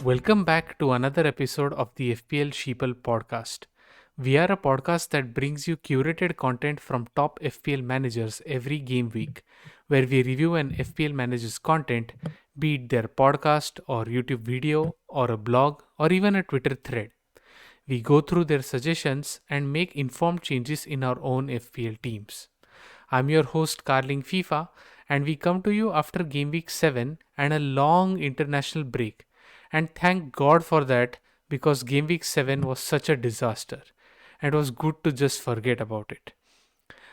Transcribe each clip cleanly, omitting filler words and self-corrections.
Welcome back to another episode of the FPL Sheeple podcast. We are a podcast that brings you curated content from top FPL managers every game week, where we review an FPL manager's content, be it their podcast or YouTube video or a blog or even a Twitter thread. We go through their suggestions and make informed changes in our own FPL teams. I'm your host, Carling FIFA, and we come to you after Game Week 7 and a long international break. And thank God for that because Game Week 7 was such a disaster. And it was good to just forget about it.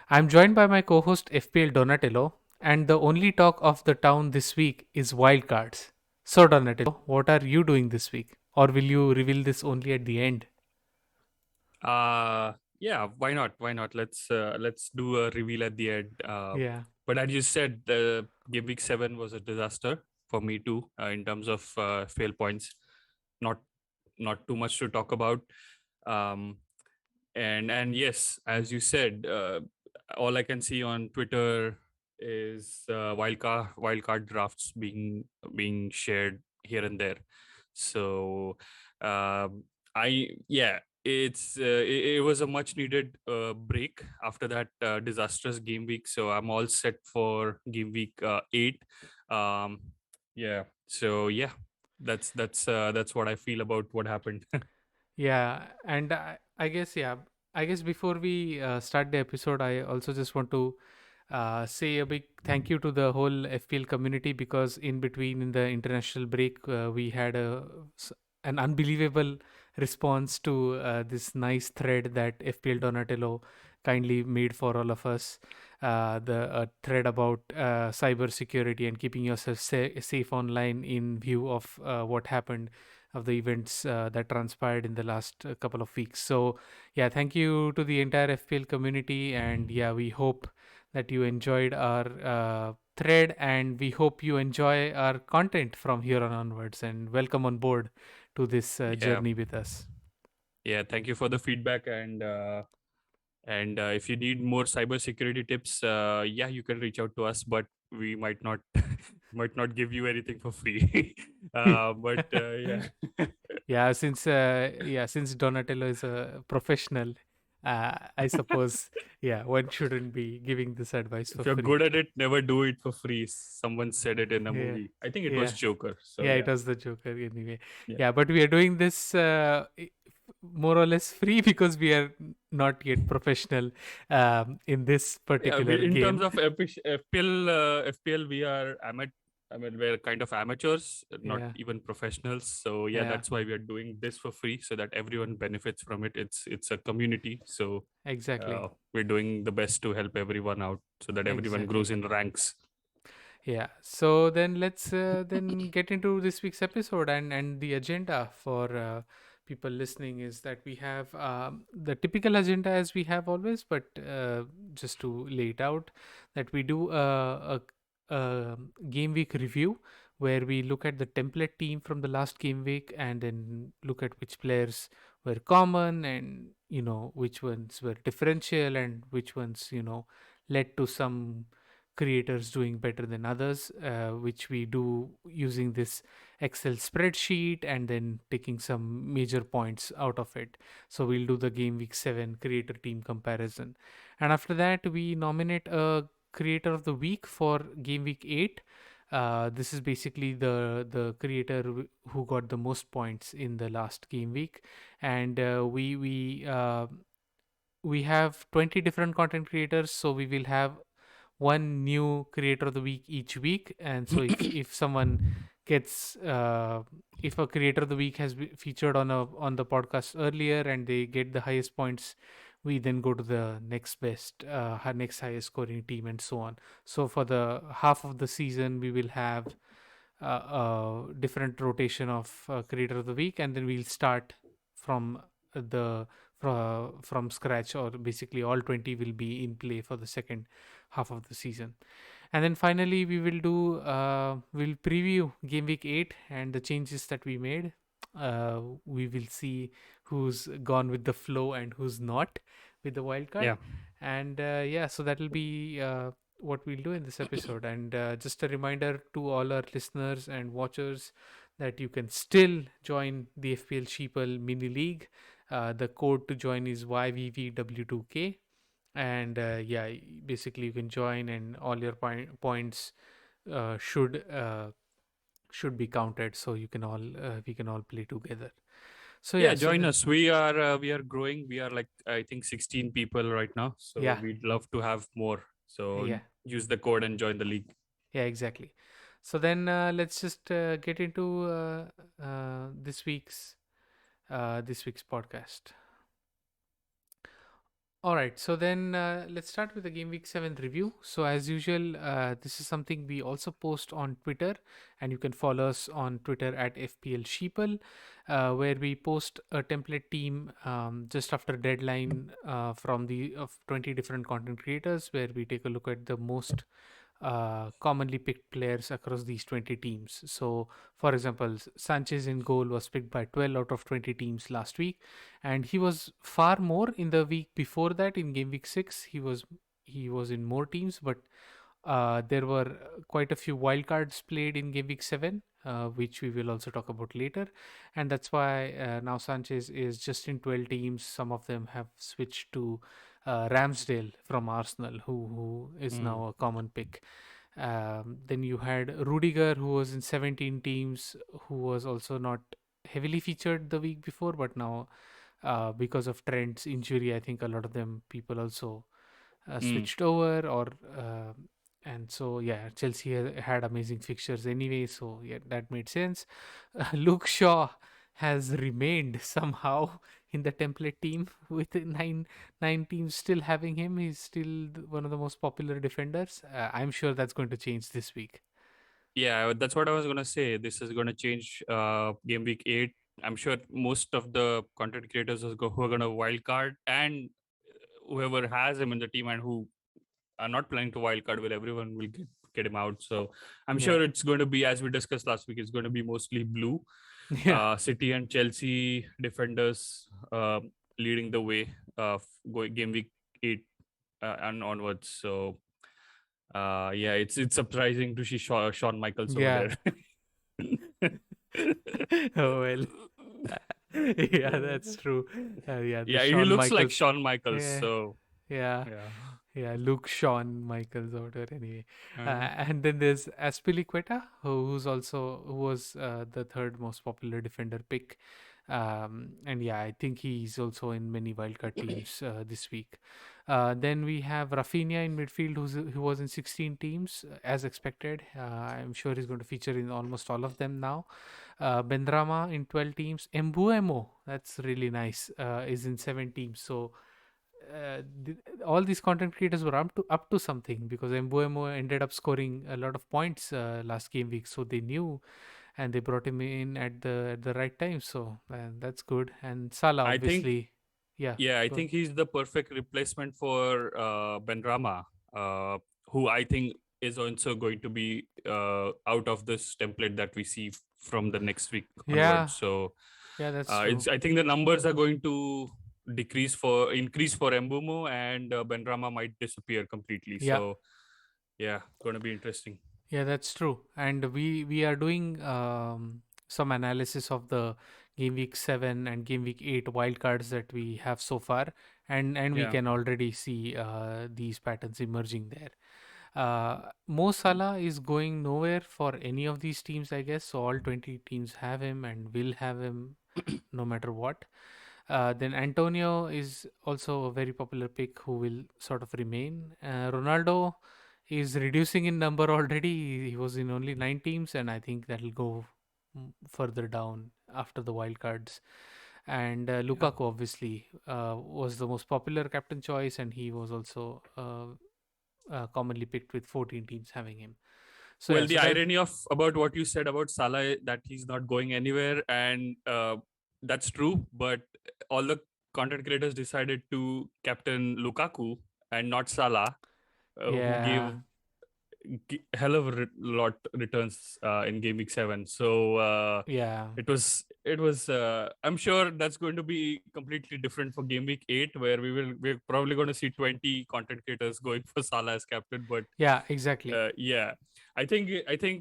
I'm joined by my co host, FPL Donatello, and the only talk of the town this week is Wildcards. So, Donatello, what are you doing this week? Or will you reveal this only at the end? Yeah, why not? Why not? Let's do a reveal at the end. Yeah. But as you said, the game week 7 was a disaster for me too, in terms of fail points. Not not too much to talk about. Um, and yes, as you said, all I can see on Twitter is wildcard drafts being shared here and there. So I yeah, it was a much needed break after that disastrous game week. So I'm all set for game week 8. Um, yeah. So yeah, that's what I feel about what happened. Yeah, and I guess before we start the episode, I also just want to say a big thank you to the whole FPL community because in between in the international break, we had an unbelievable response to this nice thread that FPL Donatello kindly made for all of us. The thread about cyber security and keeping yourself safe online in view of what happened of the events that transpired in the last couple of weeks. So, yeah, thank you to the entire FPL community. And yeah, we hope that you enjoyed our thread and we hope you enjoy our content from here on onwards. And welcome on board to this Yeah. journey with us. Yeah, thank you for the feedback. And if you need more cybersecurity tips, yeah, you can reach out to us, but we might not might not give you anything for free. But yeah. Since Donatello is a professional, I suppose one shouldn't be giving this advice for If you're free. good at it, never do it for free. Someone said it in a Yeah, movie. I think it was yeah. Joker. So Yeah, it yeah. was the Joker anyway. Yeah. Yeah, but we are doing this more or less free because we are not yet professional in this Yeah, particular in terms game. of FPL, we are I mean, we're kind of amateurs, not Yeah, even professionals. So yeah, yeah, that's why we are doing this for free, so that everyone benefits from it. It's a community, so exactly, we're doing the best to help everyone out, so that everyone grows exactly. in ranks. Yeah. So then let's then get into this week's episode and the agenda for people listening is that we have the typical agenda as we have always, but just to lay it out, that we do a game week review where we look at the template team from the last game week and then look at which players were common and which ones were differential and which ones led to some creators doing better than others, which we do using this Excel spreadsheet and then taking some major points out of it. So we'll do the game week 7 creator team comparison. And after that, we nominate a creator of the week for game week 8. This is basically the creator who got the most points in the last game week, and we have 20 different content creators, so we will have one new creator of the week each week. And so if someone gets if a creator of the week has featured on the podcast earlier and they get the highest points, we then go to the next best next highest scoring team and so on. So for the half of the season we will have different rotation of creator of the week, and then we'll start from the from scratch, or basically all 20 will be in play for the second half of the season. And then finally we will do we'll preview game week 8 and the changes that we made. We will see who's gone with the flow and who's not with the wild card. Yeah. And so that will be what we'll do in this episode. And just a reminder to all our listeners and watchers that you can still join the FPL Sheeple Mini-league. The code to join is YVVW2K. And yeah, basically you can join, and all your points uh, should uh, should be counted, so you can all we can all play together. So Yeah, yeah, so join the us. We are growing. We are like I think 16 people right now. So yeah, we'd love to have more. So yeah, use the code and join the league. yeah, exactly. So then let's just get into this week's podcast. All right, so then let's start with the Game Week 7 review. So, as usual, this is something we also post on Twitter, and you can follow us on Twitter at FPL Sheeple, where we post a template team just after deadline from the of 20 different content creators, where we take a look at the most commonly picked players across these 20 teams. So, for example, Sanchez in goal was picked by 12 out of 20 teams last week, and he was far more in the week before that. In game week 6, he was in more teams, but there were quite a few wildcards played in game week 7, which we will also talk about later. And that's why now Sanchez is just in 12 teams. Some of them have switched to Ramsdale from Arsenal, who is Mm. now a common pick. Then you had Rudiger, who was in 17 teams, who was also not heavily featured the week before, but now because of Trent's injury, I think a lot of them people also Mm. switched over, or and so yeah, Chelsea had amazing fixtures anyway, so yeah, that made sense. Luke Shaw has remained somehow in the template team with nine teams still having him. He's still one of the most popular defenders. I'm sure that's going to change this week. Yeah, that's what I was gonna say. This is gonna change game week 8. I'm sure most of the content creators who are gonna wildcard and whoever has him in the team and who are not planning to wildcard will everyone will get him out. So I'm Yeah, sure it's going to be, as we discussed last week, it's going to be mostly blue. yeah, City and Chelsea defenders leading the way going game week 8 and onwards. So yeah, it's surprising to see Shawn Michaels over yeah. there. Oh well. Yeah, that's true. Yeah, the Yeah, he Shawn looks like Michaels. Shawn Michaels. Yeah, So yeah, yeah. yeah. Luke Shawn Michaels order anyway. Uh, And then there's Aspilicueta, who was the third most popular defender pick. And yeah, I think he's also in many wildcard teams this week. Then we have Rafinha in midfield, who was in 16 teams as expected. I'm sure he's going to feature in almost all of them now. Bendrama in 12 teams. Embuemo, that's really nice, is in 7 teams. So all these content creators were up to something, because Embuemo ended up scoring a lot of points last game week, so they knew, and they brought him in at the right time. So that's good. And Salah, I think obviously, yeah, Yeah, I good. think he's the perfect replacement for Benrama, who I think is also going to be out of this template that we see from the next week Yeah, onwards. So yeah, that's true. it's I think the numbers are going to increase for Embumo, and Benrama might disappear completely. Yeah, So yeah, going to be interesting. yeah, that's true. And we are doing some analysis of the game week 7 and game week 8 wildcards that we have so far, and we Yeah. can already see these patterns emerging there. Mo Salah is going nowhere for any of these teams, I guess. So all 20 teams have him and will have him no matter what. Then Antonio is also a very popular pick who will sort of remain. Ronaldo is reducing in number already. He was in only 9 teams, and I think that'll go further down after the wildcards. And Yeah. Lukaku obviously was the most popular captain choice, and he was also commonly picked with 14 teams having him. So yeah, Well, the so that irony of about what you said about Salah that he's not going anywhere, and that's true. But all the content creators decided to captain Lukaku and not Salah, who yeah, gave hell of a lot returns in game week 7. So yeah, it was. I'm sure that's going to be completely different for game week 8, where we're probably going to see 20 content creators going for Salah as captain. But yeah, exactly. yeah. I think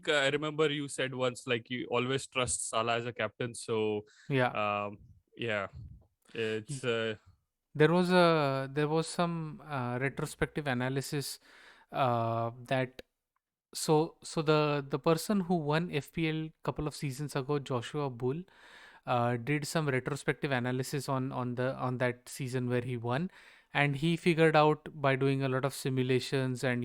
I remember you said once like you always trust Salah as a captain. So Yeah. um, yeah, it's There was some retrospective analysis that so the person who won FPL couple of seasons ago, Joshua Bull, did some retrospective analysis on that season where he won, and he figured out by doing a lot of simulations and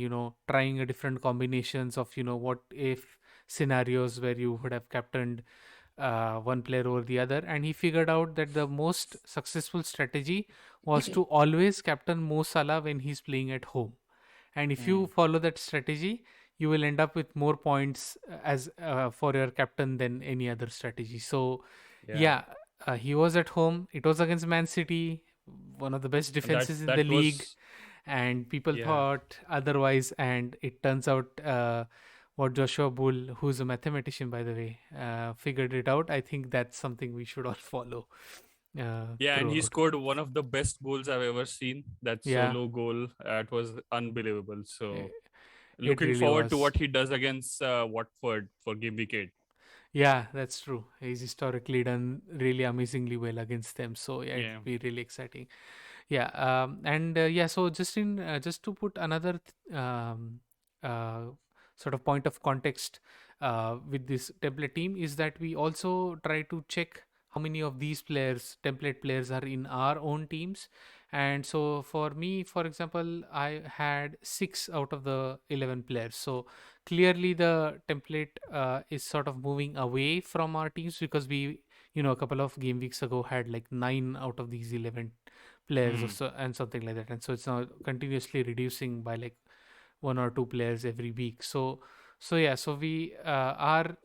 trying a different combinations of what if scenarios where you would have captained one player over the other, and he figured out that the most successful strategy was to always captain Mo Salah when he's playing at home. And if you mm, follow that strategy, you will end up with more points as for your captain than any other strategy. So yeah. yeah, he was at home. It was against Man City, one of the best That defenses in the that league, was and people yeah. thought otherwise, and it turns out what Joshua Bull, who's a mathematician by the way, figured it out. I think that's something we should all follow Yeah, and he throughout. scored one of the best goals I've ever seen. That Yeah, solo goal, it was unbelievable. So it looking really forward to was. what he does against Watford for Game Week 8. Yeah, that's true. He's historically done really amazingly well against them. So yeah, it'll Yeah. be really exciting. Yeah, and yeah, so just to put another uh, sort of point of context with this template team is that we also try to check how many of these players, template players, are in our own teams. And so for me, for example, I had 6 out of the 11 players. So clearly the template is sort of moving away from our teams, because we a couple of game weeks ago had like 9 out of these 11 players or Mm. so, and something like that, and so it's now continuously reducing by like 1 or 2 players every week. So yeah, so we are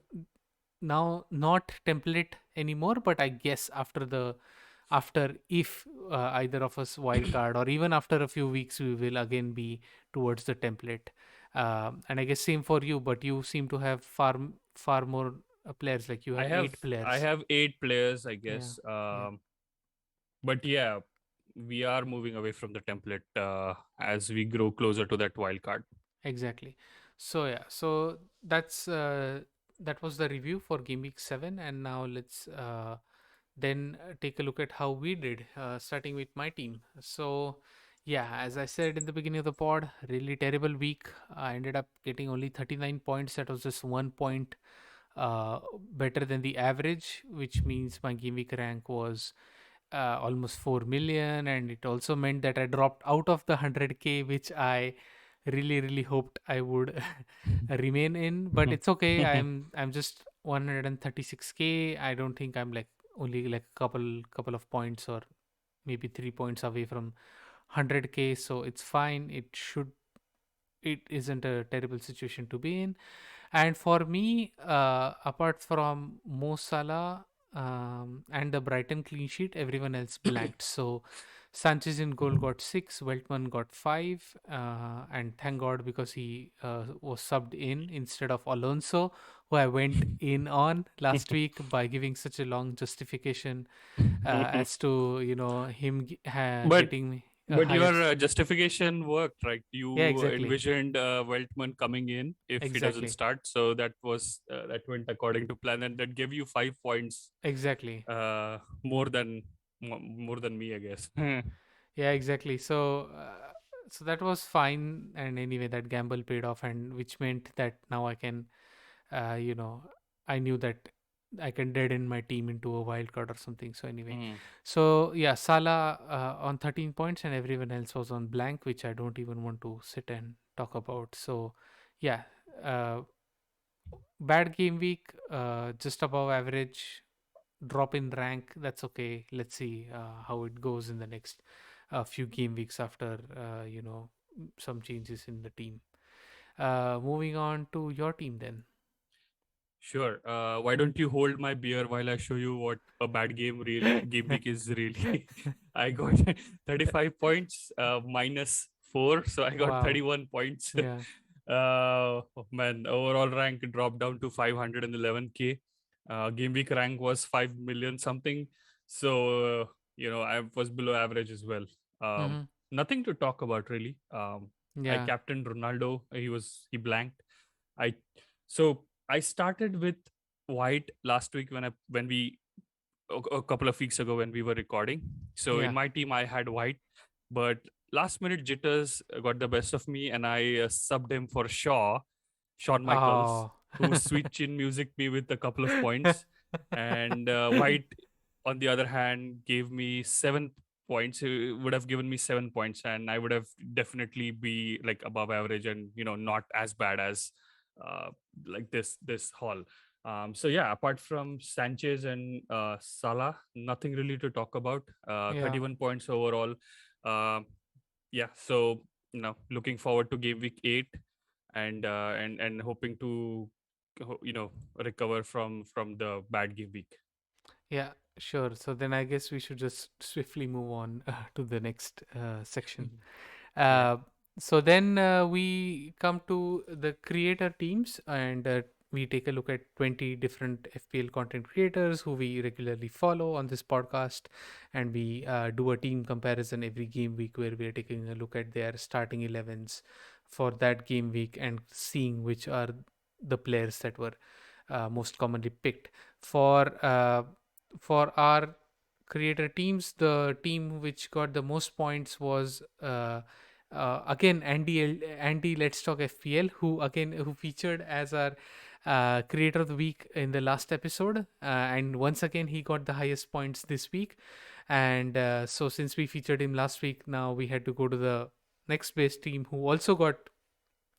now not template anymore, but I guess after if either of us wildcard, or even after a few weeks, we will again be towards the template. And I guess same for you, but you seem to have far more players, like you I have have eight I players. have 8 players, I Yeah, guess. yeah. But yeah, we are moving away from the template as we grow closer to that wild card. Exactly. So yeah, so that was the review for Game Week 7, and now let's then take a look at how we did, starting with my team. So yeah, as I said in the beginning of the pod, really terrible week. I ended up getting only 39 points. That was just 1 point better than the average, which means my game week rank was almost 4 million, and it also meant that I dropped out of the 100k, which I really hoped I would remain in. But it's okay. I'm just 136k. I don't think I'm like only like couple of points, or maybe 3 points away from 100k, so it's fine. It isn't a terrible situation to be in. And for me, apart from Mo Salah and the Brighton clean sheet, everyone else blanked. So Sanchez in goal got 6, Weltman got 5, and thank God, because he was subbed in instead of Alonso, who I went in on last week by giving such a long justification as to him but getting a but higher. your justification worked, right? Yeah, You exactly, envisioned Weltman coming in if he doesn't exactly, start, so that went according to plan, and that gave you 5 points exactly. more than me, I guess. Yeah, exactly. So that was fine, and anyway, that gamble paid off, and which meant that now I can, uh, you know, I knew that I can deaden my team into a wild card or something. So anyway, Mm. so yeah, Salah on 13 points, and everyone else was on blank, which I don't even want to sit and talk about. So yeah, uh, bad game week, just above average, drop in rank. That's okay. Let's see how it goes in the next few game weeks after some changes in the team. Moving on to your team then. Sure. Why don't you hold my beer while I show you what a bad game week is really? I got 35 points, minus 4, so I got Wow. 31 points. Yeah. Oh man, overall rank dropped down to 511k. Game week rank was 5 million something. So, I was below average as well. Um, Nothing to talk about really. I Yeah. captained Ronaldo. He blanked. I so I started with white last week when we a couple of weeks ago when we were recording. So in Yeah. my team, I had white, but last minute jitters got the best of me, and I subbed him for Shawn Michaels, Oh. who switched in music me with a couple of points, and white, on the other hand, gave me 7 points. He would have given me 7 points, and I would have definitely be like above average, and not as bad as uh, like this haul. So yeah, apart from Sanchez and Salah, nothing really to talk about. Yeah. 31 points overall. Uh, yeah, so looking forward to game week 8, and hoping to recover from the bad game week. Yeah, sure. So then I guess we should just swiftly move on to the next section. Yeah. Uh, so then we come to the creator teams, and we take a look at 20 different FPL content creators who we regularly follow on this podcast. And we do a team comparison every game week where we are taking a look at their starting 11s for that game week and seeing which are the players that were most commonly picked. For our creator teams, the team which got the most points was again Andy Let's Talk FPL, who featured as our creator of the week in the last episode, and once again he got the highest points this week. And so since we featured him last week, now we had to go to the next best team who also got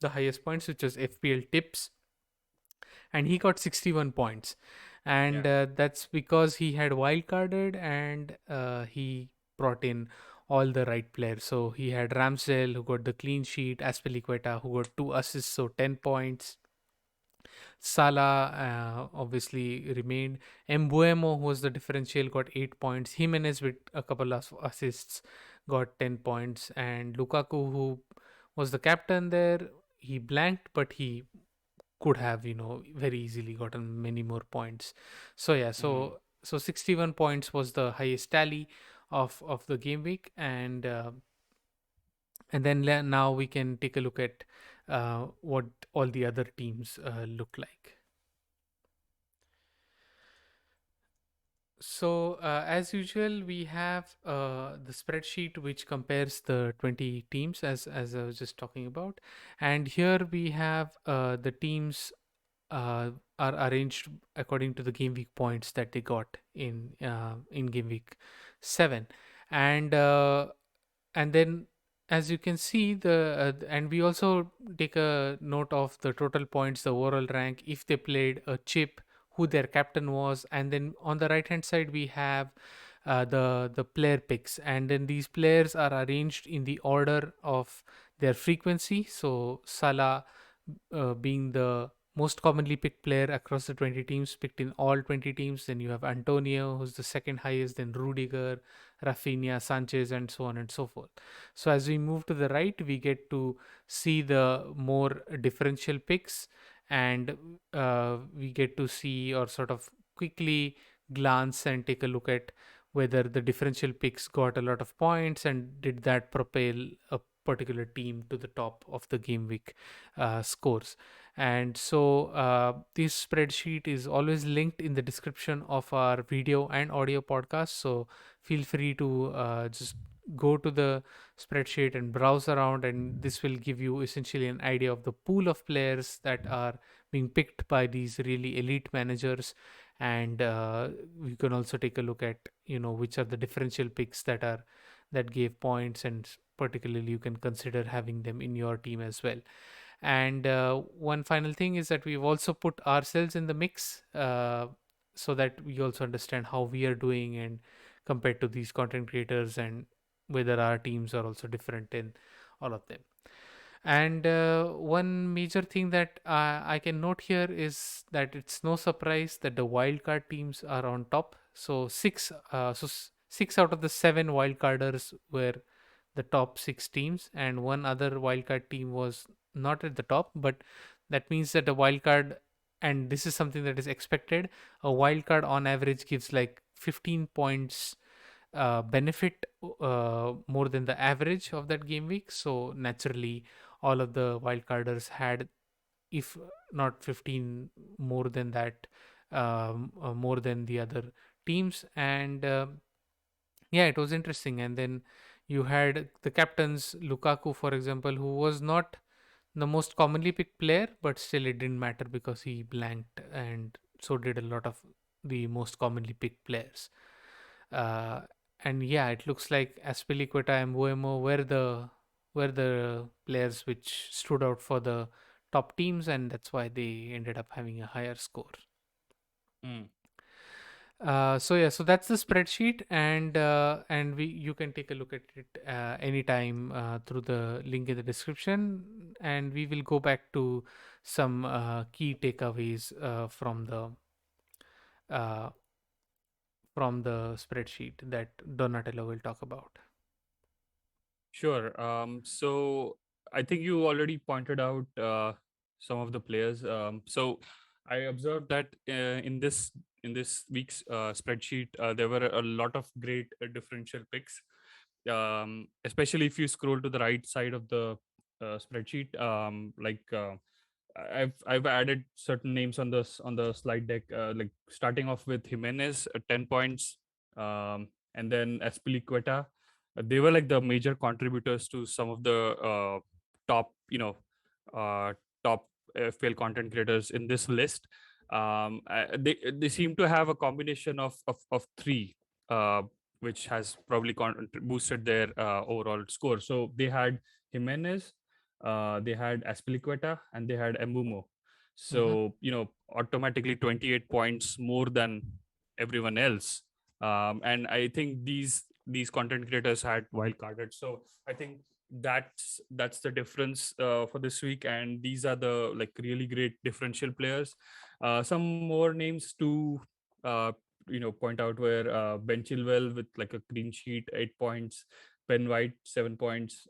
the highest points, which was FPLtips, and he got 61 points. And Yeah. that's because he had wildcarded, and he brought in all the right players. So he had Ramsdale, who got the clean sheet, Aspilicueta, who got 2 assists, so 10 points. Salah obviously remained. Mbuemo, who was the differential, got 8 points. Jimenez with a couple of assists got 10 points. And Lukaku, who was the captain there, he blanked, but he could have very easily gotten many more points. So yeah, Mhm. so 61 points was the highest tally of the game week. And then now we can take a look at what all the other teams look like. So, as usual, we have the spreadsheet which compares the 20 teams, as I was just talking about. And here we have the teams uh, are arranged according to the game week points that they got in game week 7. And uh, and then, as you can see, and we also take a note of the total points, the overall rank, if they played a chip, who their captain was. And then on the right hand side we have the player picks, and then these players are arranged in the order of their frequency. So Salah being the most commonly picked player across the 20 teams, picked in all 20 teams. Then you have Antonio, who's the second highest, then Rudiger, Rafinha, Sanchez, and so on and so forth. So as we move to the right, we get to see the more differential picks, and we get to see, or sort of quickly glance and take a look at whether the differential picks got a lot of points, and did that propel a particular team to the top of the game week scores. And so this spreadsheet is always linked in the description of our video and audio podcast. So feel free to just go to the spreadsheet and browse around, and this will give you essentially an idea of the pool of players that are being picked by these really elite managers. And you can also take a look at which are the differential picks that gave points, and particularly you can consider having them in your team as well. And one final thing is that we've also put ourselves in the mix, so that we also understand how we are doing and compared to these content creators, and whether our teams are also different in all of them. And one major thing that I can note here is that it's no surprise that the wildcard teams are on top. So 6 out of the 7 wildcarders were the top 6 teams, and one other wildcard team was not at the top. But that means that a wildcard, and this is something that is expected, a wildcard on average gives like 15 points benefit more than the average of that game week. So naturally, all of the wildcarders had if not 15 more than that, more than the other teams. And yeah, it was interesting. And then you had the captains, Lukaku, for example, who was not the most commonly picked player, but still it didn't matter because he blanked, and so did a lot of the most commonly picked players. Uh, and yeah, it looks like Aspilicueta and Buemo were the players which stood out for the top teams, and that's why they ended up having a higher score. Mm. So yeah, so that's the spreadsheet, and we you can take a look at it anytime through the link in the description, and we will go back to some key takeaways uh, from the spreadsheet that Donatello will talk about. Sure. So I think you already pointed out some of the players. So I observed that in this week's spreadsheet, there were a lot of great differential picks. Especially if you scroll to the right side of the spreadsheet, I've added certain names on the slide deck, like starting off with Jimenez, 10 points, and then Espilicueta. They were like the major contributors to some of the top, uh, top FPL content creators in this list. They seem to have a combination of three, uh, which has probably boosted their overall score. So they had Jimenez, they had Aspilicueta, and they had Embumo. Mm-hmm. So automatically 28 points more than everyone else. And I think these content creators had wild carded. So I think that's the difference for this week. And these are the like really great differential players. Some more names to uh, point out were Ben Chilwell with like a clean sheet, 8 points. Ben White, 7 points.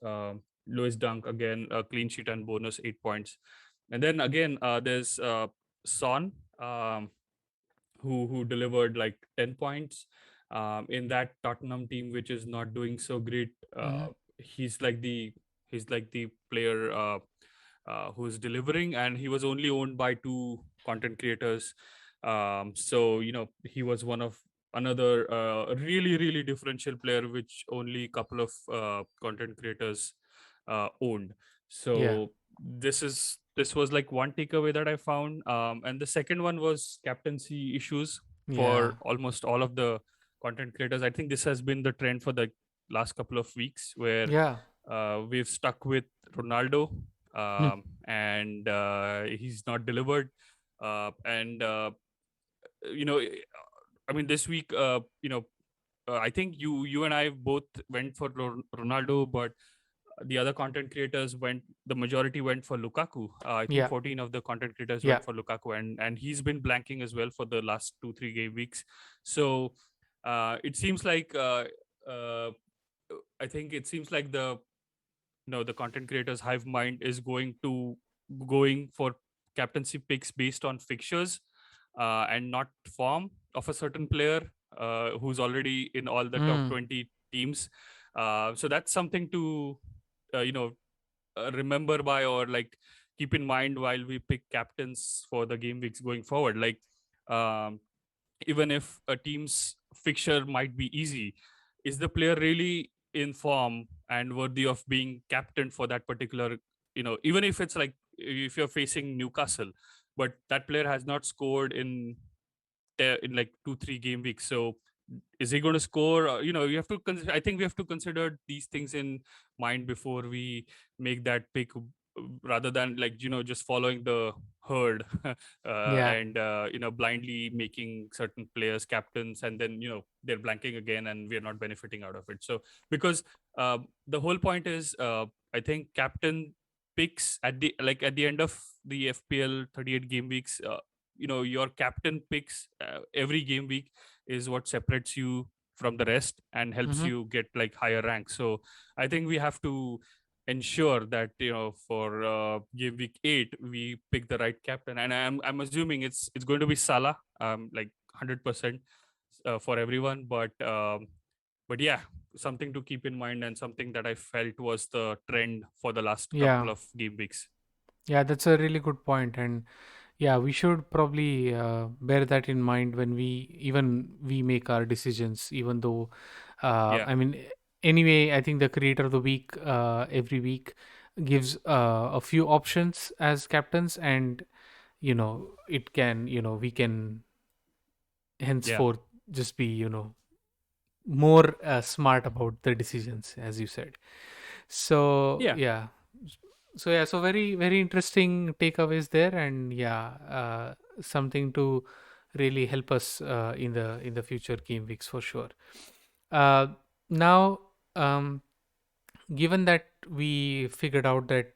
Lewis Dunk again, a clean sheet and bonus 8 points. And then again, there's Son, who delivered like 10 points in that Tottenham team, which is not doing so great. Mm-hmm. He's like the he's like the player who's delivering, and he was only owned by two content creators. So he was one of another really differential player, which only a couple of content creators owned. Yeah, So this was like one takeaway that I found. And the second one was captaincy issues yeah, for almost all of the content creators. I think this has been the trend for the last couple of weeks, where yeah. we've stuck with Ronaldo, and he's not delivered. And you know, I mean, this week, I think you and I both went for Ronaldo, but the other content creators went, the majority went for Lukaku. I think Yeah, 14 of the content creators yeah. went for Lukaku, and he's been blanking as well for the last 2-3 game weeks. So it seems like uh, I think it seems like the content creators hive mind is going for captaincy picks based on fixtures and not form of a certain player who's already in all the top Mm. 20 teams. So that's something to remember by, or like keep in mind while we pick captains for the game weeks going forward. Like um, even if a team's fixture might be easy, is the player really in form and worthy of being captain for that particular, even if it's like if you're facing Newcastle, but that player has not scored in like 2-3 game weeks. So is he going to score? You have to I think we have to consider these things in mind before we make that pick, rather than like just following the herd Yeah, and blindly making certain players captains, and then they're blanking again and we're not benefiting out of it. So because the whole point is, I think captain picks at the end of the FPL 38 game weeks, your captain picks every game week is what separates you from the rest and helps mm-hmm. you get like higher ranks. So I think we have to ensure that for game week 8 we pick the right captain, and I'm assuming it's going to be Salah, like 100% for everyone. But yeah, something to keep in mind, and something that I felt was the trend for the last couple Yeah. of game weeks. Yeah, that's a really good point, and yeah, we should probably bear that in mind when we make our decisions. Even though, Yeah, I mean, anyway, I think the creator of the week every week gives a few options as captains, and it can we can yeah, henceforth just be more smart about the decisions, as you said. So yeah, yeah, so very very interesting takeaways there, and yeah, something to really help us in the future game weeks for sure. uh, Now, um, given that we figured out that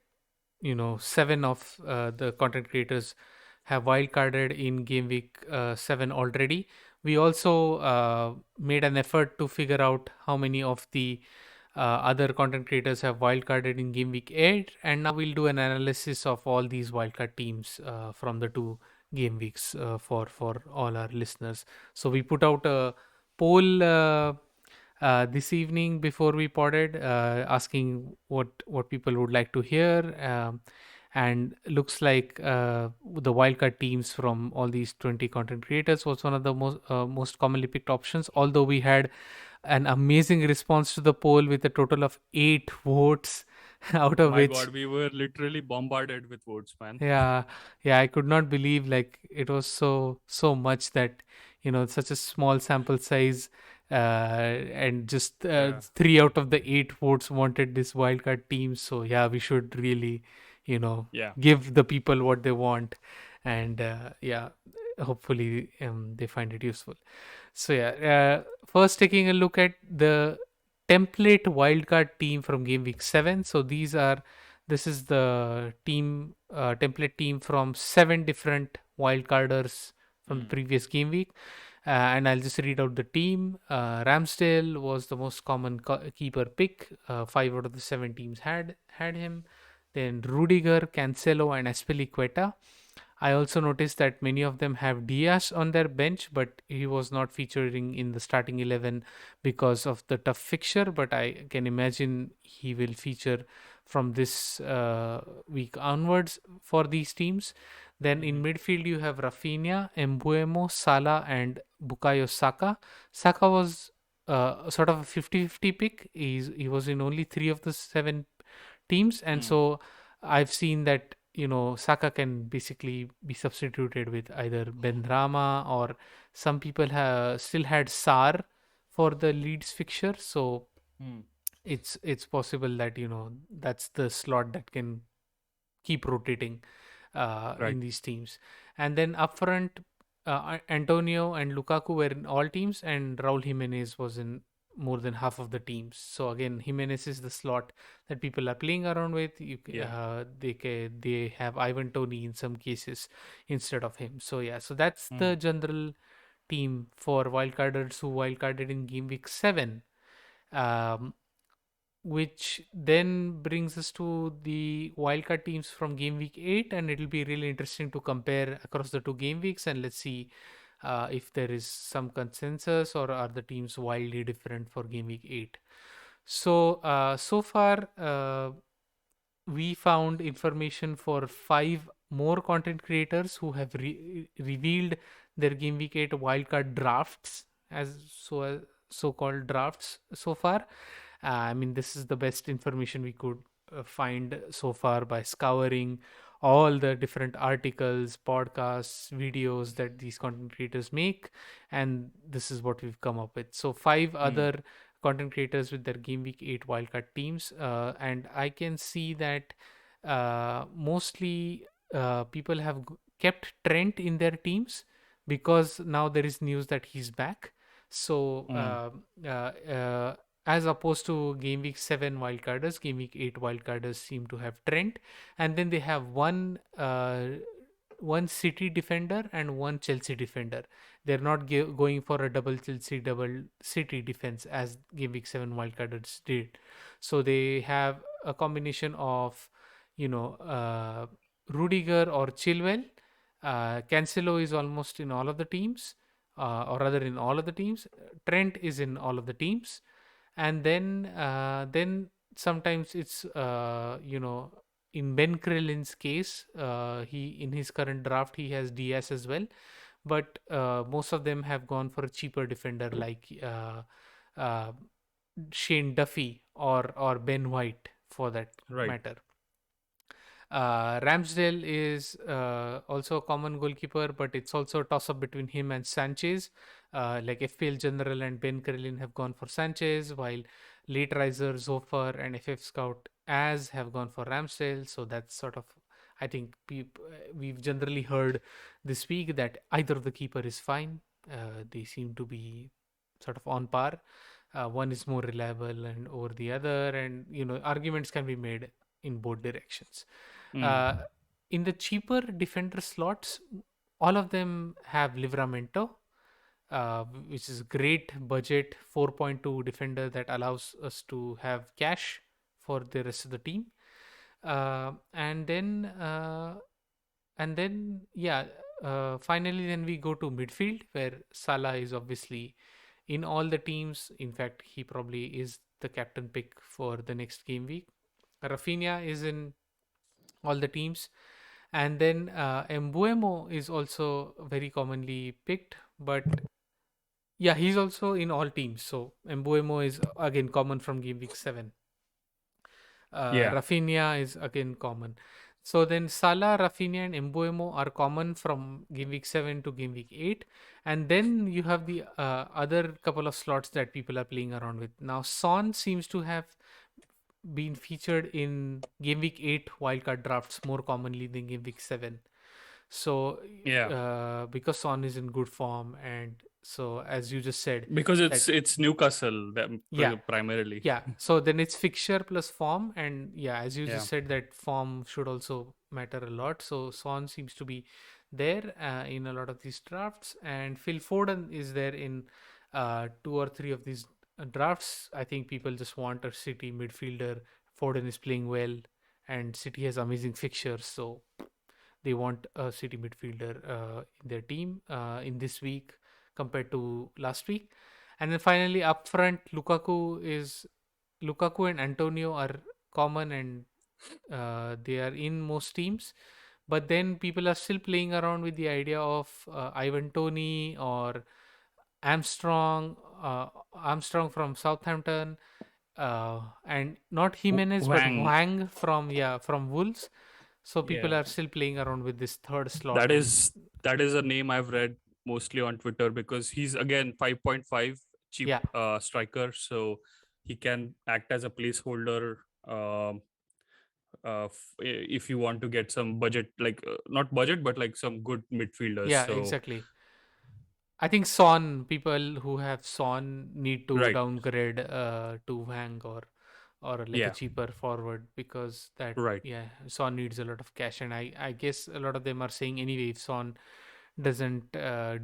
seven of the content creators have wildcarded in game week 7 already, we also made an effort to figure out how many of the other content creators have wildcarded in game week 8, and now we'll do an analysis of all these wildcard teams from the two game weeks for all our listeners. So we put out a poll this evening before we podded, asking what people would like to hear. And looks like the wildcard teams from all these 20 content creators was one of the most commonly picked options, although we had an amazing response to the poll with a total of 8 votes out of my which, God, we were literally bombarded with votes, man. yeah, yeah, I could not believe like it was so much that such a small sample size, and just Yeah, 3 out of the 8 votes wanted this wildcard team. So yeah, we should really, you know, yeah. give the people what they want, and yeah, hopefully they find it useful. So yeah, first taking a look at the template wildcard team from game week 7. So this is the team template team from 7 different wildcarders from the Mm, previous game week. And I'll just read out the team. Ramsdale was the most common keeper pick. 5 out of the 7 teams had him. Then Rudiger, Cancelo, and Aspilicueta. I also noticed that many of them have Diaz on their bench, but he was not featuring in the starting 11 because of the tough fixture. But I can imagine he will feature from this week onwards for these teams. Then in mm-hmm, midfield, you have Rafinha, Embuemo, Salah, and Bukayo Saka. Saka was sort of a 50-50 pick. He was in only 3 of the 7 teams, and mm, so I've seen that Saka can basically be substituted with either Benrama, or some people have still had Sar for the Leeds fixture. So mm. it's possible that that's the slot that can keep rotating Right. in these teams. And then up front, Antonio and Lukaku were in all teams, and Raul Jimenez was in more than half of the teams. So again, Jimenez is the slot that people are playing around with. Yeah. They have Ivan Tony in some cases instead of him. So yeah, so that's Mm, the general team for wildcarders who wildcarded in game week 7. Um, which then brings us to the wildcard teams from game week 8, and it'll be really interesting to compare across the two game weeks, and let's see if there is some consensus, or are the teams wildly different for game week 8. So so far we found information for 5 more content creators who have revealed their game week 8 wildcard drafts, as so-called drafts so far. I mean, this is the best information we could find so far by scouring all the different articles, podcasts, videos that these content creators make, and this is what we've come up with. So, 5 other mm, content creators with their game week 8 wildcard teams, and I can see that mostly people have kept Trent in their teams because now there is news that he's back. So, mm, as opposed to game week 7 wildcarders, game week 8 wildcarders seem to have Trent, and then they have one City defender and one Chelsea defender. They're not going for a double Chelsea, double City defense as game week 7 wildcarders did. So they have a combination of, you know, Rudiger or Chilwell. Cancelo is almost in all of the teams, or rather in all of the teams. Trent is in all of the teams, and then sometimes it's in Ben Krillin's case, he in his current draft he has Diaz as well, but most of them have gone for a cheaper defender like uh, Shane Duffy or Ben White for that Right. matter. Ramsdale is also a common goalkeeper, but it's also a toss up between him and Sanchez. Like FPL General and Ben Krillin have gone for Sanchez, while Late Riser, Zofer, and FF Scout As have gone for Ramsdale. So that's sort of, I think, we've generally heard this week that either of the keeper is fine. They seem to be sort of on par. One is more reliable and over the other, and arguments can be made in both directions. Mm. Uh, in the cheaper defender slots, all of them have Livramento, which is great budget 4.2 defender that allows us to have cash for the rest of the team. Uh, and then uh, yeah, finally then we go to midfield where Salah is obviously in all the teams. In fact, he probably is the captain pick for the next game week. Rafinha is in all the teams, and then Mbuemo is also very commonly picked, but yeah, he's also in all teams. So Mbuemo is again common from game week 7. Yeah. Rafinha is again common. So then Salah, Rafinha, and Mbuemo are common from game week 7 to game week 8. And then you have the other couple of slots that people are playing around with. Now, Son seems to have been featured in game week 8 wildcard drafts more commonly than game week 7. So, Yeah. because Son is in good form, and so as you just said, Because that it's Newcastle that yeah, primarily. yeah, so then it's fixture plus form, and yeah, as you Yeah. just said, that form should also matter a lot. So Son seems to be there in a lot of these drafts, and Phil Foden is there in 2 or 3 of these drafts. I think people just want a City midfielder. Foden is playing well, and City has amazing fixtures, so they want a City midfielder in their team in this week compared to last week. And then finally, up front, Lukaku and Antonio are common, and they are in most teams. But then people are still playing around with the idea of Ivan Tony or Armstrong, Armstrong from Southampton, and not Jimenez but Wang. Wang from Wolves. So people Yeah. are still playing around with this third slot, That and is that is a name I've read mostly on Twitter because he's again 5.5 cheap yeah, striker, so he can act as a placeholder. If you want to get some budget, like not budget, but like some good midfielders. yeah, So exactly. I think Son, people who have Son need to right, downgrade to Wang or like a yeah, cheaper forward, because that, right, yeah, Son needs a lot of cash, and I guess a lot of them are saying anyway, if Son doesn't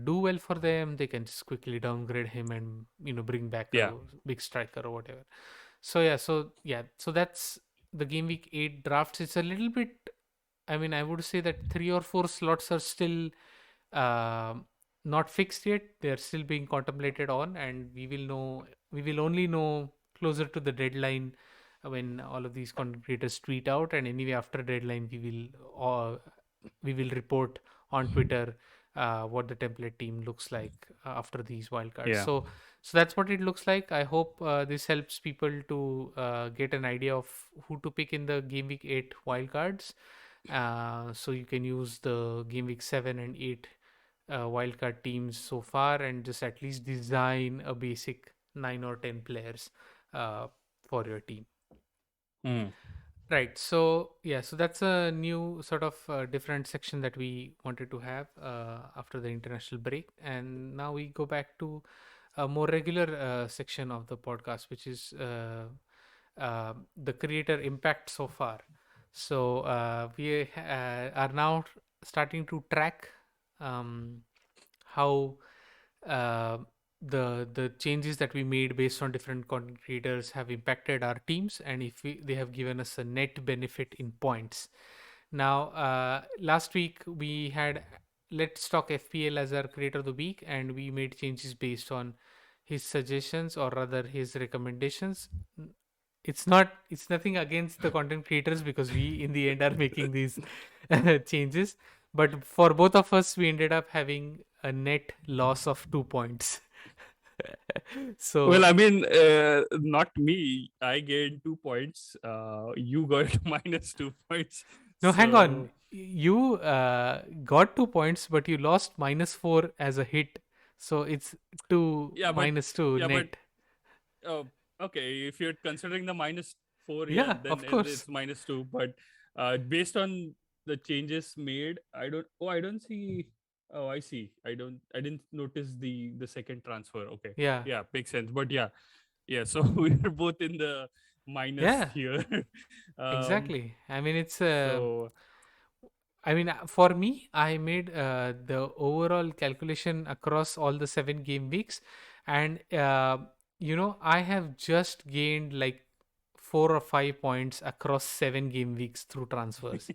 do well for them, they can just quickly downgrade him and bring back a yeah, big striker or whatever. So that's the game week 8 drafts. It's a little bit, I mean, I would say that 3 or 4 slots are still um not fixed yet. They're still being contemplated on, and we will only know closer to the deadline when all of these content creators tweet out. And anyway, after deadline, we will report on Twitter what the template team looks like after these wildcards. yeah. So that's what it looks like. I hope this helps people to get an idea of who to pick in the game week 8 wildcards. So you can use the game week 7 and 8 wildcard teams so far, and just at least design a basic 9 or 10 players for your team. Hmm. Right. So yeah, so that's a new sort of different section that we wanted to have after the international break, and now we go back to a more regular section of the podcast, which is the creator impact so far. So we are now starting to track um, how uh, the changes that we made based on different content creators have impacted our teams, and if they have given us a net benefit in points. Now, last week we had Let's Talk FPL as our creator of the week, and we made changes based on his suggestions, or rather his recommendations. it's nothing against the content creators, because we in the end are making these changes, but for both of us we ended up having a net loss of 2 points. Well, So I mean, not me. I gained 2 points. You got -2 points. no, hang on, So you got 2 points but you lost -4 as a hit, so it's 2 yeah, but -2 yeah, but net. uh, okay. If you're considering the -4, yeah, Yeah, then of course. it's -2. But based on the changes made, I don't. Oh, I don't see. Oh, I see. I don't. I didn't notice the second transfer. Okay, Yeah, yeah, makes sense. But yeah, yeah. So we're both in the minus yeah, here. um. exactly. I mean, it's So I mean, for me, I made the overall calculation across all the 7 game weeks, and I have just gained like 4 or 5 points across 7 game weeks through transfers.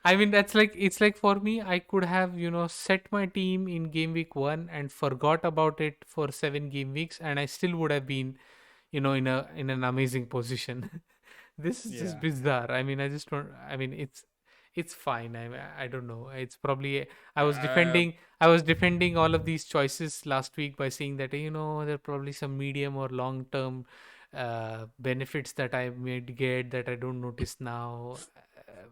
I mean, that's like, it's like, for me, I could have set my team in game week 1 and forgot about it for 7 game weeks, and I still would have been in an amazing position. This is just yeah. bizarre. I mean, I just don't. I mean, it's fine. I don't know. It's probably Uh, I was defending all of these choices last week by saying that there are probably some medium or long term benefits that I may get that I don't notice now.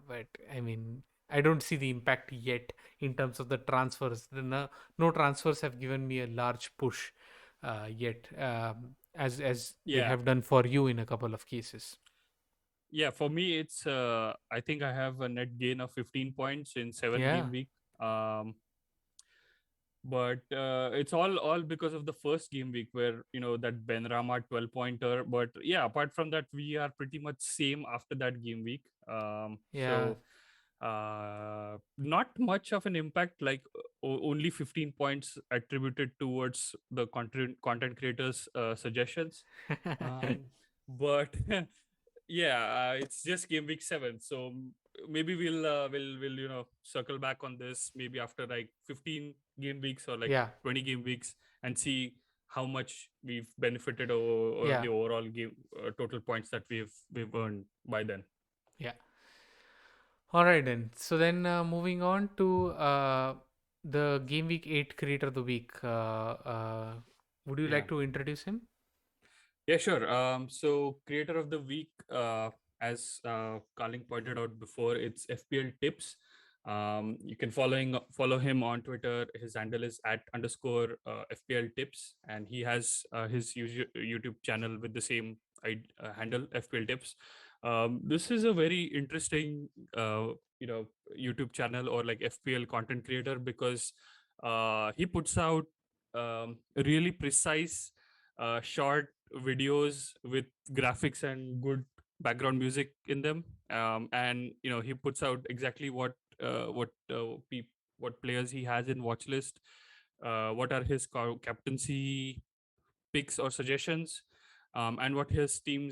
But I mean, I don't see the impact yet in terms of the transfers. No transfers have given me a large push yet, as they yeah. have done for you in a couple of cases. Yeah. For me, it's I think I have a net gain of 15 points in seven Yeah, game week. Um, but it's all because of the first game week where that Ben Rama 12 pointer. But yeah, apart from that, we are pretty much same after that game week. yeah, So not much of an impact, like only 15 points attributed towards the content creators suggestions. um, but yeah, it's just game week 7, so maybe we'll circle back on this maybe after like 15 game weeks or like yeah, 20 game weeks and see how much we've benefited or yeah, the overall game total points that we've earned by then. yeah. All right then. So then, moving on to the Game Week 8 Creator of the Week. Would you Yeah. like to introduce him? Yeah, sure. So creator of the week, as Carling pointed out before, it's FPL Tips. You can follow him on Twitter. His handle is at underscore FPL Tips, and he has his YouTube channel with the same handle, FPL Tips. This is a very interesting, YouTube channel or like FPL content creator because he puts out really precise short videos with graphics and good background music in them. And he puts out exactly what players he has in watch list, what are his captaincy picks or suggestions, and what his team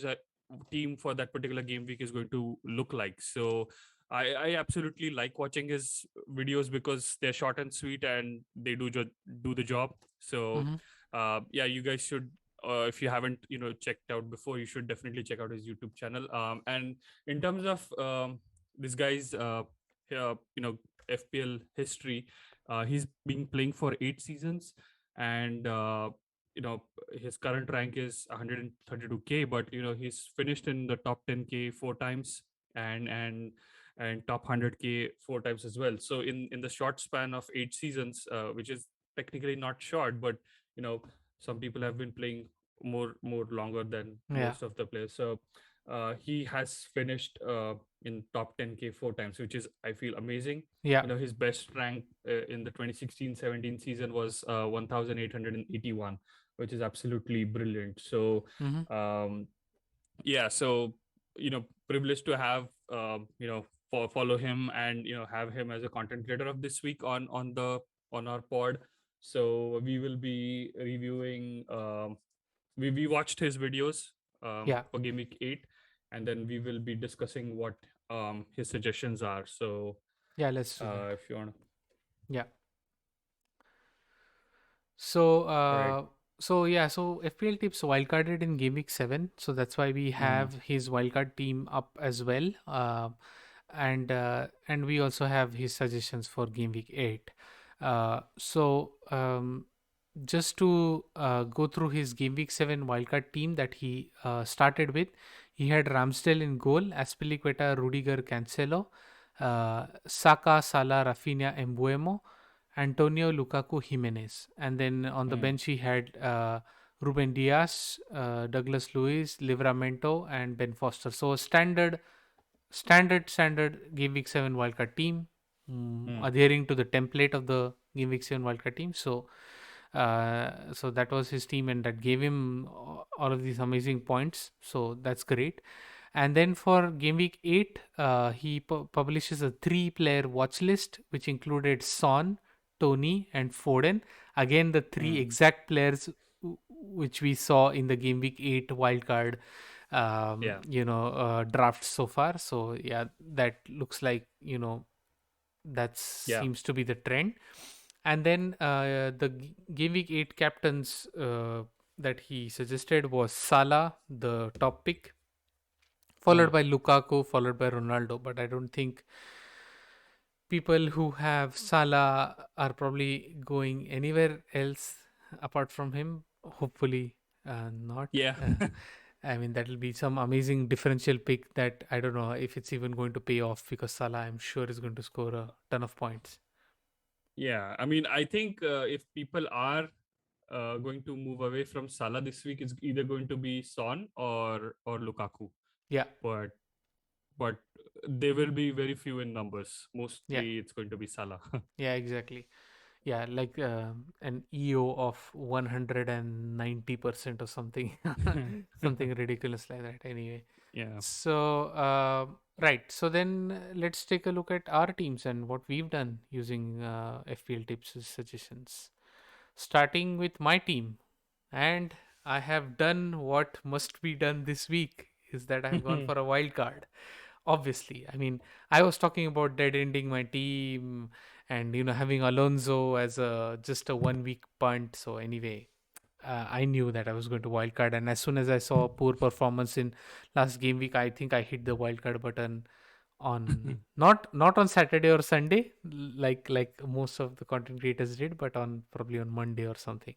for that particular game week is going to look like. So I absolutely like watching his videos because they're short and sweet and they do the job. So Mm-hmm. yeah, you guys should, if you haven't checked out before, you should definitely check out his YouTube channel. And in terms of this guy's uh, you know FPL history, he's been playing for 8 seasons, and his current rank is 132k, but he's finished in the top 10k 4 times, and top 100k 4 times as well. So in the short span of 8 seasons, which is technically not short, but you know some people have been playing more longer than Yeah, most of the players. So he has finished in top 10k 4 times, which is, I feel, amazing. yeah. His best rank in the 2016-17 season was 1881, which is absolutely brilliant. So Mm-hmm. um, yeah, so privileged to have follow him and have him as a content creator of this week on our pod. So we will be reviewing, we watched his videos Yeah, for game week 8, and then we will be discussing what his suggestions are. So yeah. Let's do that. if you want. Yeah. So, All right. So FPL tips wildcarded in Game Week 7. So that's why we Mm, have his wildcard team up as well. And we also have his suggestions for Game Week 8. Just to go through his Game Week 7 wildcard team that he started with, he had Ramsdale in goal, Aspilicueta, Rudiger, Cancelo, Saka, Salah, Rafinha, Embuemo, Antonio, Lukaku, Jimenez. And then on the mm, bench, he had Ruben Diaz, Douglas Luiz, Livramento, and Ben Foster. So a standard Game Week 7 wildcard team, mm. adhering to the template of the Game Week 7 wildcard team. So that was his team, and that gave him all of these amazing points. So that's great. And then for Game Week 8, he publishes a 3-player watch list, which included Son, Tony, and Foden. Again, the three Mm. exact players which we saw in the Game Week 8 wildcard Yeah, draft so far. So yeah, that looks like, that yeah. seems to be the trend. And then the Game Week 8 captains that he suggested was Salah, the top pick, followed Mm. by Lukaku, followed by Ronaldo. But I don't think people who have Salah are probably going anywhere else apart from him. Hopefully, not. Yeah. I mean, that'll be some amazing differential pick that I don't know if it's even going to pay off, because Salah, I'm sure, is going to score a ton of points. Yeah, I mean, I think if people are going to move away from Salah this week, it's either going to be Son or Lukaku. Yeah, But but they will be very few in numbers. yeah, Mostly, it's going to be Salah. yeah, exactly. Yeah, like an EO of 190% or something, something ridiculous like that. Anyway, Yeah. so right. So then let's take a look at our teams and what we've done using FPL tips suggestions. Starting with my team, and I have done what must be done this week, is that I've gone for a wild card. Obviously, I mean, I was talking about dead ending my team and having Alonso as a just a 1 week punt. So anyway, I knew that I was going to wildcard, and as soon as I saw poor performance in last game week, I think I hit the wildcard button on not on Saturday or Sunday, like most of the content creators did, but on probably on Monday or something,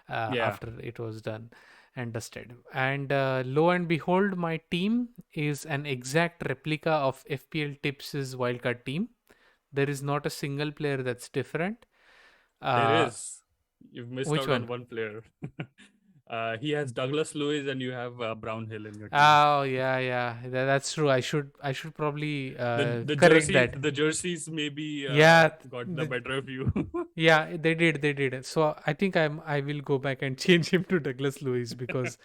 Yeah. after it was done and dusted. And lo and behold, my team is an exact replica of FPL Tips' wildcard team. There is not a single player that's different. There Uh, is. You've missed which out on one? one player. He has Douglas Lewis, and you have Brownhill in your team. Oh yeah, yeah, that's true. I should probably The correct that. jerseys maybe Yeah, got the the, better of you. yeah, they did. So I think I will go back and change him to Douglas Lewis, because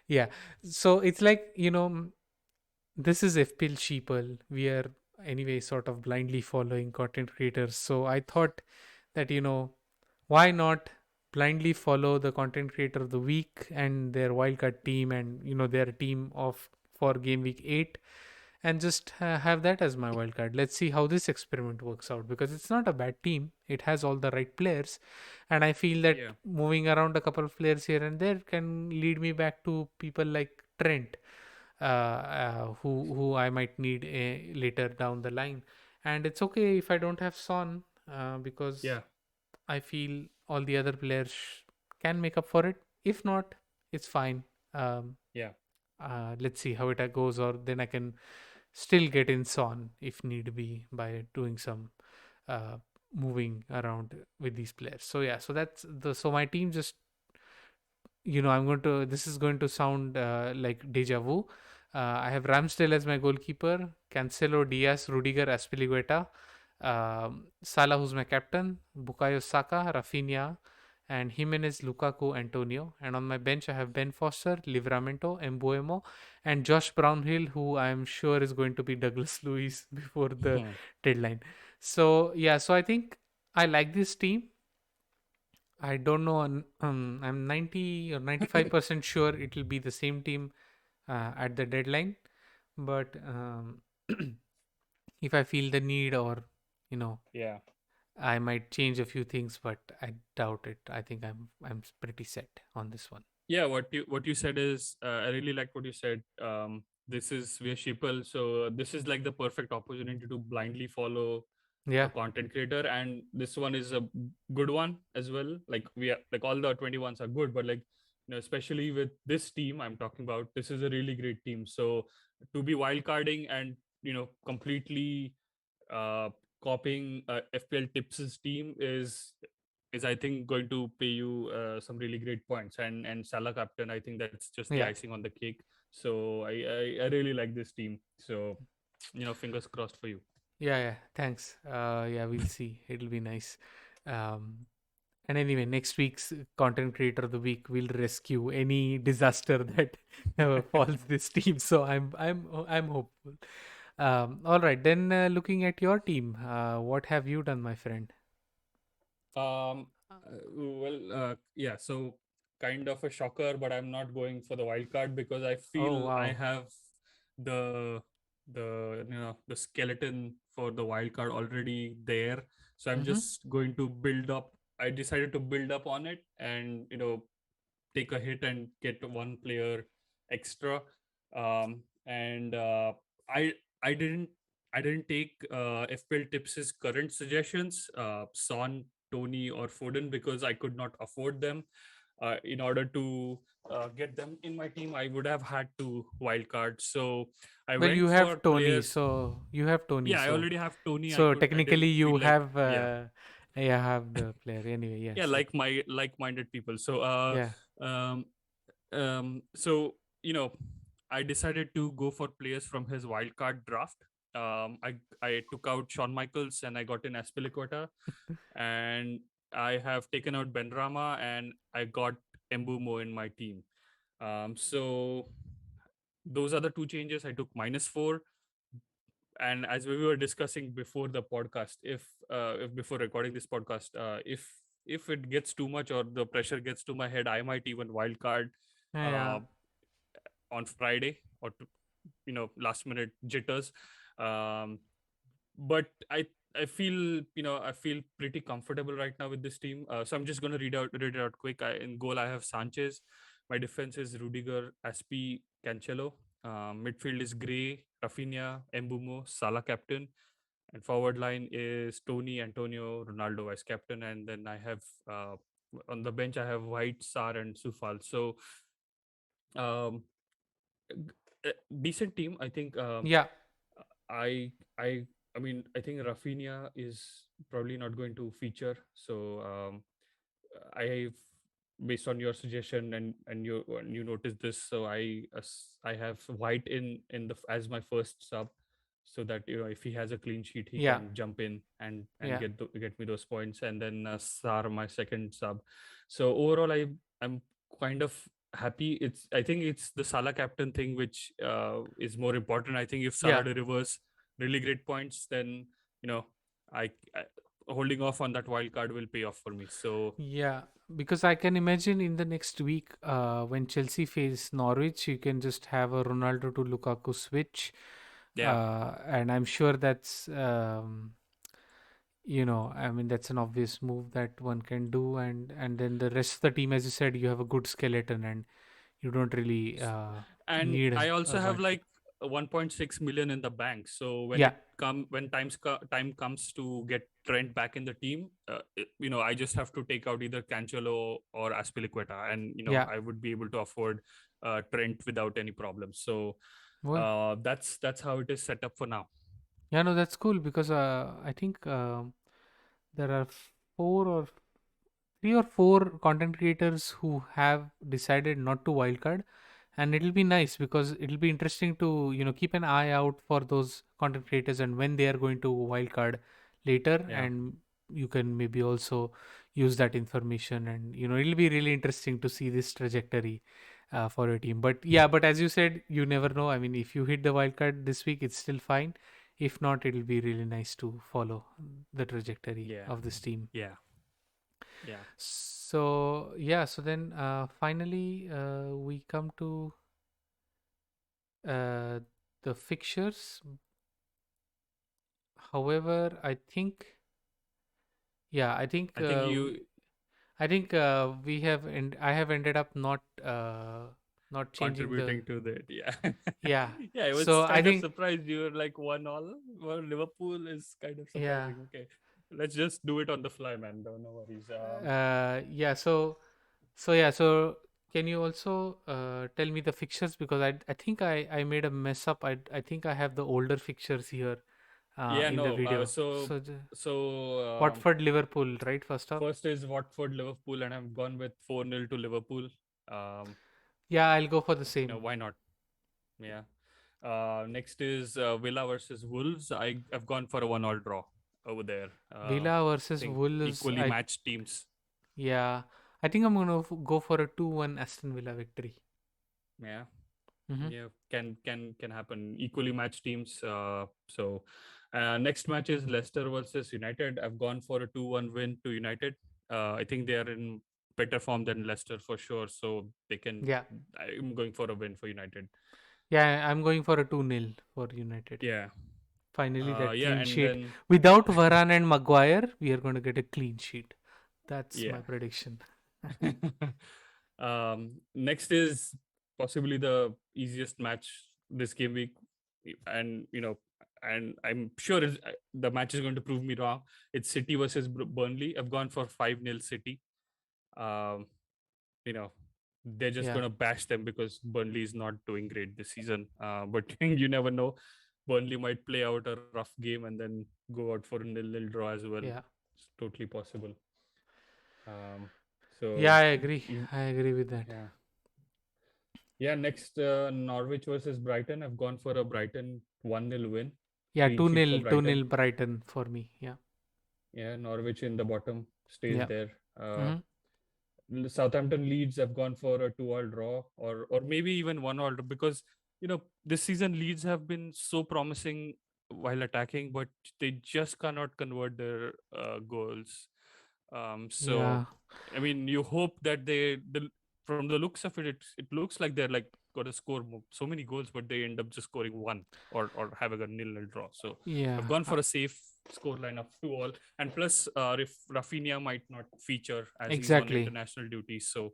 yeah. So it's like, this is FPL Sheeple. We are anyway sort of blindly following content creators. So I thought that, why not blindly follow the content creator of the week and their wildcard team, and their team of for game week 8, and just have that as my wildcard. Let's see how this experiment works out, because it's not a bad team. It has all the right players, and I feel that Yeah. moving around a couple of players here and there can lead me back to people like Trent, who I might need later down the line. And it's okay if I don't have Son, because Yeah. I feel all the other players can make up for it. If not, it's fine. Um, Yeah. let's see how it goes, or then I can still get in Son if need be by doing some uh, moving around with these players. So yeah, so my team just, I'm going to, this is going to sound like deja vu. I have Ramsdale as my goalkeeper, Cancelo, Diaz, Rudiger, Aspilicueta, Salah, who's my captain, Bukayo Saka, Rafinha, and Jimenez, Lukaku, Antonio. And on my bench, I have Ben Foster, Livramento, Embuemo, and Josh Brownhill, who I'm sure is going to be Douglas Lewis before the deadline. So yeah, so I think I like this team. I don't know. I'm 90 or 95% sure it will be the same team at the deadline. But if I feel the need, or you know, Yeah. I might change a few things, but I doubt it. I think I'm pretty set on this one. Yeah, what you said is I really like what you said. This is we're sheeple, so this is like the perfect opportunity to blindly follow a Yeah, content creator, and this one is a good one as well. Like we are like all the 21s are good, but like especially with this team I'm talking about, this is a really great team. So to be wildcarding and completely uh, copying FPL Tips' team is I think going to pay you some really great points. And Salah captain, I think that's just the yeah, icing on the cake. So I really like this team. So fingers crossed for you. yeah. Thanks. Yeah, we'll see. It'll be nice. Um, and anyway, next week's content creator of the week will rescue any disaster that falls this team. So I'm hopeful. All right, then looking at your team, what have you done, my friend? Yeah, so kind of a shocker, but I'm not going for the wild card because I Oh feel I wow. have the the skeleton for the wild card already there. So I'm Mm-hmm. just going to build up. I decided to build up on it and take a hit and get one player extra. And I I didn't I didn't take FPL Tips's current suggestions, Son, Tony, or Foden, because I could not afford them. In order to get them in my team, I would have had to wildcard. So I Well, you went for have Tony, players. so you have Tony, Yeah, I so already have Tony. so I technically didn't you feel like, have yeah, yeah, have the player anyway. Yeah, yeah, sure. like-minded people. So Yeah. um so I decided to go for players from his wildcard draft. I took out Shawn Michaels and I got in Aspilicueta, and I have taken out Benrama and I got Embumo in my team. So those are the two changes. I took -4, and as we were discussing before the podcast, if before recording this podcast, if it gets too much or the pressure gets to my head, I might even wildcard Yeah. uh, on Friday, or last minute jitters. Um, but I feel pretty comfortable right now with this team. So I'm just gonna read it out quick. In goal I have Sanchez. My defense is Rudiger, Aspi, Cancelo. Midfield is Gray, Rafinha, Embumo, Salah captain, and forward line is Tony, Antonio, Ronaldo as captain, and then I have uh, on the bench I have White, Sar, and Sufal. So um, decent team, I think. Yeah. I I I mean, I think Rafinha is probably not going to feature. So I, based on your suggestion, and you noticed this, so I have White in the as my first sub, so that if he has a clean sheet, he Yeah. can jump in and Yeah. get me those points, and then Sar my second sub. So overall, I'm kind of happy. I think it's the Salah captain thing which is more important. I think if Salah Yeah. delivers really great points, then you know I holding off on that wild card will pay off for me. So Yeah, because I can imagine in the next week, when Chelsea face Norwich, you can just have a Ronaldo to Lukaku switch, yeah. and I'm sure that's I mean that's an obvious move that one can do, and then the rest of the team, as you said, you have a good skeleton, and you don't really And need I a also have wild. like 1.6 million in the bank. So Yeah, when time comes to get Trent back in the team, I just have to take out either Cancelo or Aspilicueta, and yeah. I would be able to afford Trent without any problems. So Well, that's how it is set up for now. yeah, no, that's cool because I think there are four or three or four content creators who have decided not to wildcard, and it'll be nice because it'll be interesting to keep an eye out for those content creators and when they are going to wildcard later, Yeah. and you can maybe also use that information, and it'll be really interesting to see this trajectory for your team. But yeah, but as you said, you never know. I mean, if you hit the wildcard this week, it's still fine. If not, it'll be really nice to follow the trajectory Yeah. of this team. Yeah. Yeah. So yeah, so then finally we come to uh, the fixtures. However, I think Yeah, I think I think you we have I have ended up not changing the. contributing to that. Yeah. Yeah. Yeah, I was So I kind of think, surprised you were like 1-all. Well, Liverpool is kind of yeah. surprising. Okay. Let's just do it on the fly, man. No worries. Yeah. So can you also tell me the fixtures, because I think I made a mess up. I think I have the older fixtures here Yeah, in the no. video. So Watford Liverpool, right? First up. First is Watford Liverpool, and I've gone with 4-0 to Liverpool. Um, Yeah, I'll go for the same. why not? Yeah. Next is Villa versus Wolves. I've gone for a 1-all draw over there. Villa I versus think Wolves. equally matched teams. Yeah, I think I'm gonna go for a 2-1 Aston Villa victory. Yeah. Mm-hmm. Yeah, can happen. Equally matched teams. Next match is Leicester versus United. I've gone for a 2-1 win to United. I think they are in better form than Leicester for sure. So they can. Yeah, I'm going for a win for United. yeah, I'm going for a 2-0 for United. Yeah. Finally, that Yeah, clean and sheet. then Without Varane and Maguire, we are going to get a clean sheet. That's my yeah. prediction. Next is possibly the easiest match this game week, and and I'm sure the match is going to prove me wrong. It's City versus Burnley. I've gone for 5-0 City. Um, you know, they're just Yeah, going to bash them because Burnley is not doing great this season. But you never know. Burnley might play out a rough game and then go out for a nil-nil draw as well. yeah, It's totally possible. Um, yeah. so, I agree. you, I agree with that. yeah. Yeah, next Norwich versus Brighton. I've gone for a Brighton 1-0 win. Yeah, Clean 2 sheet for nil, 2 Brighton. nil Brighton for me. Yeah, Yeah, Norwich in the bottom stays yeah. there. Mm-hmm. Southampton Leeds, I've gone for a 2-all draw, or maybe even 1-all because this season Leeds have been so promising while attacking, but they just cannot convert their goals. So Yeah, I mean, you hope that from the looks of it, it looks like they're like got to score so many goals, but they end up just scoring one or having a nil-nil draw. So I've yeah. gone for a safe score line of 2-all, and plus, if Rafinha might not feature as he's on Exactly. international duty, so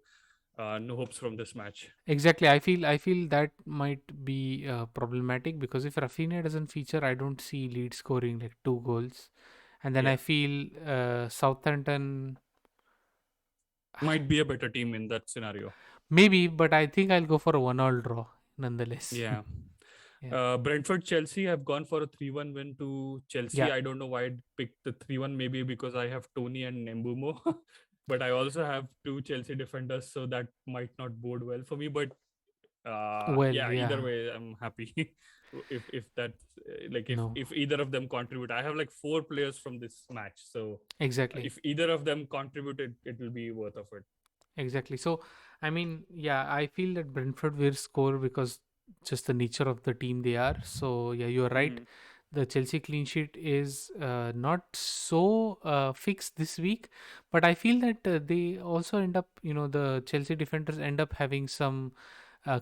no hopes from this match. Exactly. I feel that might be problematic, because if Rafinha doesn't feature, I don't see Leeds scoring like 2 goals, and then I Yeah, feel Southampton might be a better team in that scenario. maybe, but I think I'll go for a 1-all draw nonetheless. Yeah. Yeah. Brentford Chelsea, I've gone for a 3-1 win to Chelsea. Yeah. I don't know why I picked the 3-1, maybe because I have Tony and Nembumo, but I also have two Chelsea defenders, so that might not bode well for me. But Well, yeah, either yeah. way, I'm happy if that like No. if either of them contribute. I have like four players from this match, so Exactly. if either of them contributed, it will be worth of it. Exactly. So, I mean, yeah, I feel that Brentford will score because just the nature of the team they are. So, yeah, you're right. Hmm. The Chelsea clean sheet is not so fixed this week, but I feel that they also end up, the Chelsea defenders end up having some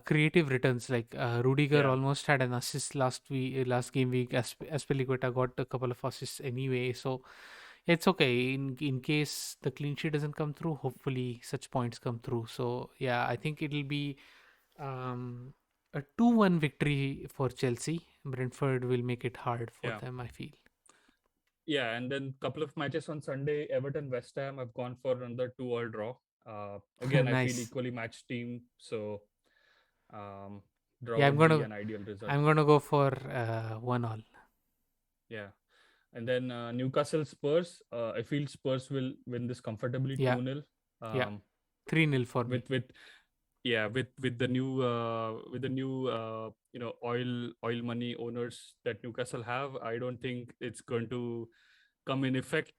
creative returns. Like Rudiger Yeah, almost had an assist last game week. Aspilicueta got a couple of assists anyway. So, it's okay. In case the clean sheet doesn't come through, hopefully such points come through. So yeah, I think it'll be um, a 2-1 victory for Chelsea. Brentford will make it hard for yeah. them, I feel. Yeah, and then couple of matches on Sunday, Everton, West Ham. I've gone for another 2-all draw. Again, I feel Nice. equally matched team, so um, draw Yeah, I'm would be gonna an ideal result. I'm gonna go for 1-1. Yeah, and then Newcastle Spurs. I feel Spurs will win this comfortably Yeah, 2-0. yeah, Um, 3-0 for me. with yeah with the new oil money owners that Newcastle have, I don't think it's going to come in effect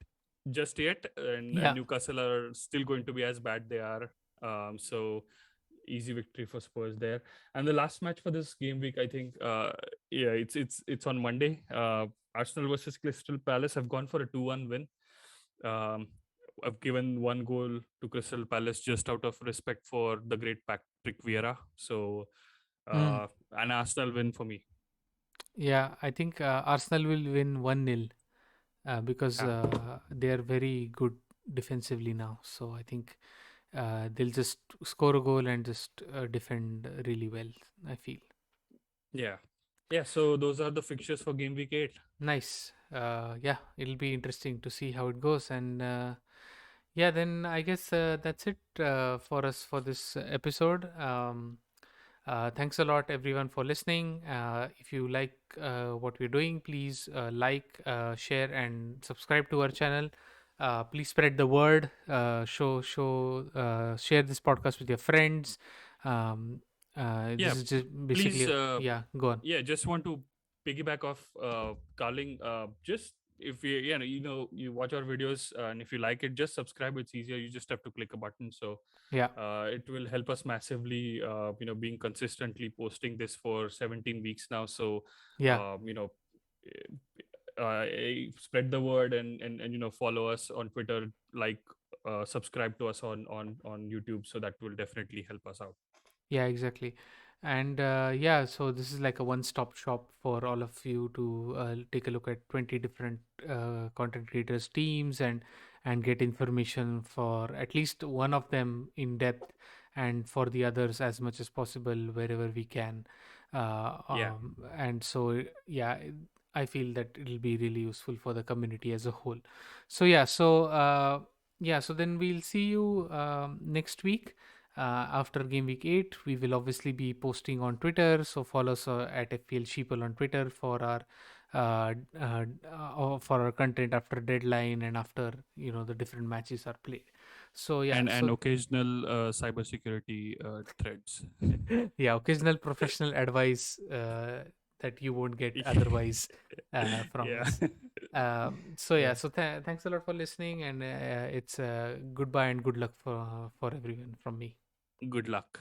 just yet, and Yeah, Newcastle are still going to be as bad they are. So easy victory for Spurs there. And the last match for this game week, I think, yeah, it's on Monday. Arsenal versus Crystal Palace. I've gone for a 2-1 win. Um, I've given one goal to Crystal Palace just out of respect for the great Patrick Vieira. So mm. an Arsenal win for me. Yeah. I think Arsenal will win 1-0. because Yeah. they are very good defensively now. So I think they'll just score a goal and just defend really well, I feel. Yeah. Yeah. So those are the fixtures for game week 8. Nice. Yeah, it'll be interesting to see how it goes. And yeah, then I guess that's it for us for this episode. Thanks a lot, everyone, for listening. If you like what we're doing, please like, share, and subscribe to our channel. Please spread the word. Share this podcast with your friends. Um, Yeah. this is just Please, basically, yeah. Go on. yeah, just want to piggyback off Carling. Just if you watch our videos, and if you like it, just subscribe. It's easier. You just have to click a button. So Yeah, it will help us massively, being consistently posting this for 17 weeks now. So yeah. um, you know spread the word, and follow us on Twitter, like subscribe to us on YouTube, so that will definitely help us out. Yeah, exactly. And yeah, so this is like a one-stop shop for all of you to take a look at 20 different content creators teams and get information for at least one of them in depth, and for the others as much as possible wherever we can. Yeah. And so yeah, I feel that it'll be really useful for the community as a whole. So yeah, so then we'll see you next week after game week 8. We will obviously be posting on Twitter, so follow us at FPL Sheeple on Twitter for our for our content after deadline and after the different matches are played. So yeah, And so occasional cybersecurity threads. yeah, occasional professional advice that you won't get otherwise from Yeah. us. So yeah, Yeah. so thanks a lot for listening, and it's goodbye and good luck for everyone from me. Good luck.